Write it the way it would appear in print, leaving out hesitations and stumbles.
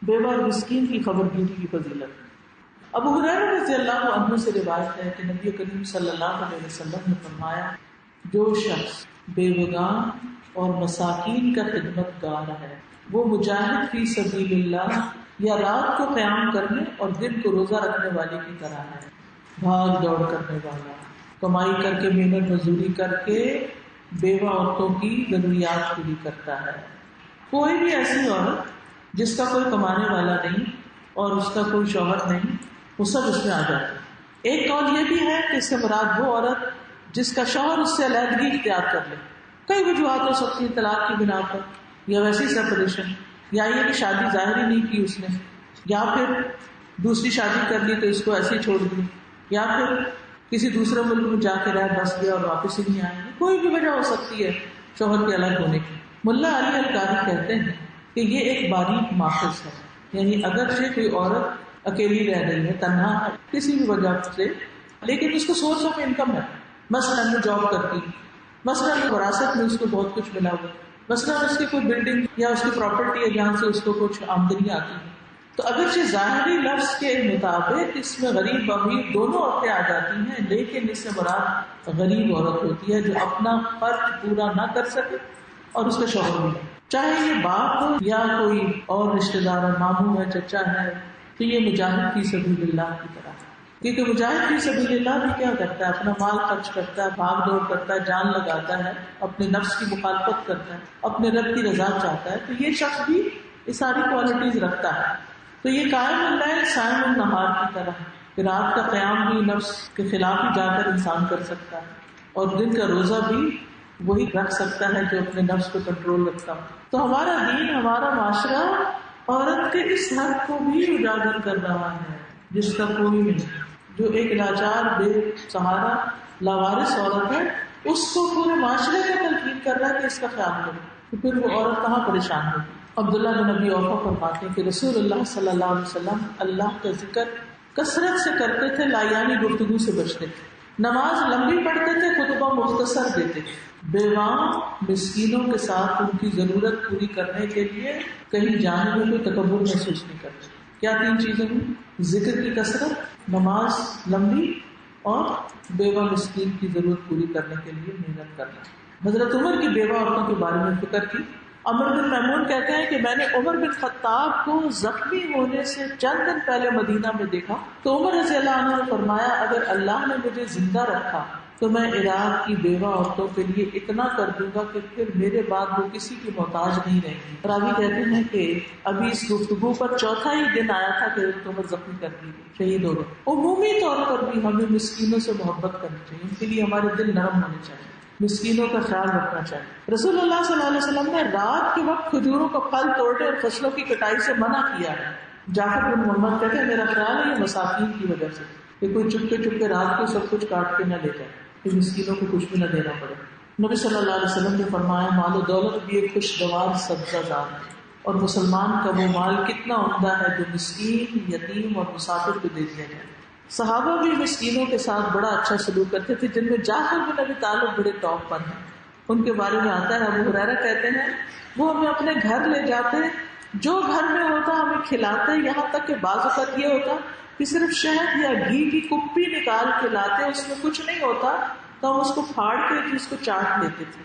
بیوہ اور مسکین کی خبرگیری کی فضیلت۔ ابو ہریرہ رضی اللہ عنہ سے روایت ہے کہ نبی کریم صلی اللہ علیہ وسلم نے فرمایا، جو شخص بیوگان اور مساکین کا خدمت گار ہے وہ مجاہد فی سبیل اللہ یا رات کو قیام کرنے اور دن کو روزہ رکھنے والے کی طرح ہے۔ بھاگ دوڑ کرنے والا، کمائی کر کے محنت مزدوری کر کے بیوہ عورتوں کی ضروریات پوری کرتا ہے۔ کوئی بھی ایسی عورت جس کا کوئی کمانے والا نہیں اور اس کا کوئی شوہر نہیں، وہ سب اس میں آ جاتے ہیں۔ ایک قول یہ بھی ہے کہ اس سے مراد وہ عورت جس کا شوہر اس سے علیحدگی اختیار کر لے، کئی وجوہات ہو سکتی ہیں، طلاق کی بنا پر، یا ویسی سیپریشن، یا یہ کہ شادی ظاہر ہی نہیں کی اس نے، یا پھر دوسری شادی کر لی تو اس کو ایسے ہی چھوڑ دی، یا پھر کسی دوسرے ملک میں جا کے رہ بس گیا اور واپس ہی نہیں آئے، کوئی بھی وجہ ہو سکتی ہے شوہر کے الگ ہونے کی۔ ملا علی القاری کہتے ہیں کہ یہ ایک باریک ماخذ ہے، یعنی اگرچہ کوئی عورت اکیلی رہ رہی ہے، تنہا ہے کسی بھی وجہ سے، لیکن اس کو سورس آف انکم ہے، مثلاً وہ جاب کرتی، مثلاً وراثت میں اس کو بہت کچھ ملا ہوا، مثلاً اس کی کوئی بلڈنگ یا اس کی پراپرٹی ہے جہاں سے اس کو کچھ آمدنی آتی ہے، تو اگرچہ ظاہری لفظ کے مطابق اس میں غریب امیر دونوں عورتیں آ جاتی ہیں، لیکن اس سے مراد غریب عورت ہوتی ہے جو اپنا فرض پورا نہ کر سکے اور اس کا شوہر بھی، چاہے یہ باپ ہو یا کوئی اور رشتے دار ہے، ماموں ہے، چچا ہے، تو یہ مجاہد فی سبیل اللہ کی طرح ہے۔ کیونکہ مجاہد فی سبیل اللہ بھی کیا کرتا ہے، اپنا مال خرچ کرتا ہے، بھاگ دوڑ کرتا ہے، جان لگاتا ہے، اپنے نفس کی مخالفت کرتا ہے، اپنے رب کی رضا چاہتا ہے، تو یہ شخص بھی یہ ساری کوالٹیز رکھتا ہے۔ تو یہ قائم اللیل صائم النہار کی طرح ہے کہ رات کا قیام بھی نفس کے خلاف ہی جا کر انسان کر سکتا ہے، اور دن کا روزہ بھی وہی رکھ سکتا ہے جو اپنے نفس کو کنٹرول رکھتا ہو۔ تو ہمارا دین، ہمارا معاشرہ عورت کے اس حق کو بھی اجاگر کر رہا ہے جس کا کوئی نہیں، جو ایک لاچار بے سہارا لاوارث عورت ہے، اس کو پورے معاشرے کا تلقین کر رہا ہے کہ اس کا خیال کرو، تو پھر وہ عورت کہاں پریشان ہوگی۔ عبداللہ بن ابی اوفا فرماتے ہیں کہ رسول اللہ صلی اللہ علیہ وسلم اللہ کا ذکر کثرت سے کرتے تھے، لایانی گفتگو سے بچتے تھے، نماز لمبی پڑھتے تھے، خطبہ مختصر دیتے تھے، بیواں مسکینوں کے ساتھ ان کی ضرورت پوری کرنے کے لیے کہیں جانے میں کوئی تکبر محسوس نہیں کرتے۔ کیا تین چیزیں ہوئی؟ ذکر کی کثرت، نماز لمبی، اور بیوہ مسکین کی ضرورت پوری کرنے کے لیے محنت کرنا۔ حضرت عمر کی بیوہ عورتوں کے بارے میں فکر کی۔ عمر بن میمون کہتے ہیں کہ میں نے عمر بن خطاب کو زخمی ہونے سے چند دن پہلے مدینہ میں دیکھا تو عمر رضی اللہ عنہ نے فرمایا، اگر اللہ نے مجھے زندہ رکھا تو میں عراق کی بیوہ عورتوں کے لیے اتنا کر دوں گا کہ پھر میرے بعد وہ کسی کی محتاج نہیں رہیں گی۔ راوی کہتے ہیں کہ ابھی اس گفتگو پر چوتھا ہی دن آیا تھا کہ حضرت عمر زخمی کر دی گئی، شہید ہو گئے۔ عمومی طور پر بھی ہمیں مسکینوں سے محبت کرنی چاہیے، ان کے لیے ہمارے دل نرم ہونے چاہیے، مسکینوں کا خیال رکھنا چاہیے۔ رسول اللہ صلی اللہ علیہ وسلم نے رات کے وقت کھجوروں کا پھل توڑنے اور فصلوں کی کٹائی سے منع کیا ہے۔ جعفر بن محمد کہتے ہیں میرا خیال ہے یہ مساکین کی وجہ سے، کہ کوئی چپکے رات کو سب کچھ کاٹ کے نہ لے جائے، کہ مسکینوں کو کچھ بھی نہ دینا پڑے۔ نبی صلی اللہ علیہ وسلم نے فرمایا، مال و دولت بھی ایک خوشگوار سبزہ زار ہے، اور مسلمان کا وہ مال کتنا عمدہ ہے جو مسکین، یتیم اور مسافر کو دے دیا جائے۔ صحابہ بھی مسکینوں کے ساتھ بڑا اچھا سلوک کرتے تھے، جن میں جعفر بن ابی طالب بڑے ٹاپ پر ہیں۔ ان کے بارے میں آتا ہے، ابو ہریرہ کہتے ہیں وہ ہمیں اپنے گھر لے جاتے، جو گھر میں ہوتا ہمیں کھلاتے، یہاں تک کہ بعض اوقات یہ ہوتا کہ صرف شہد یا گھی کی کپی نکال کے لاتے، اس میں کچھ نہیں ہوتا تو ہم اس کو پھاڑ کے اس کو چاٹ لیتے تھے۔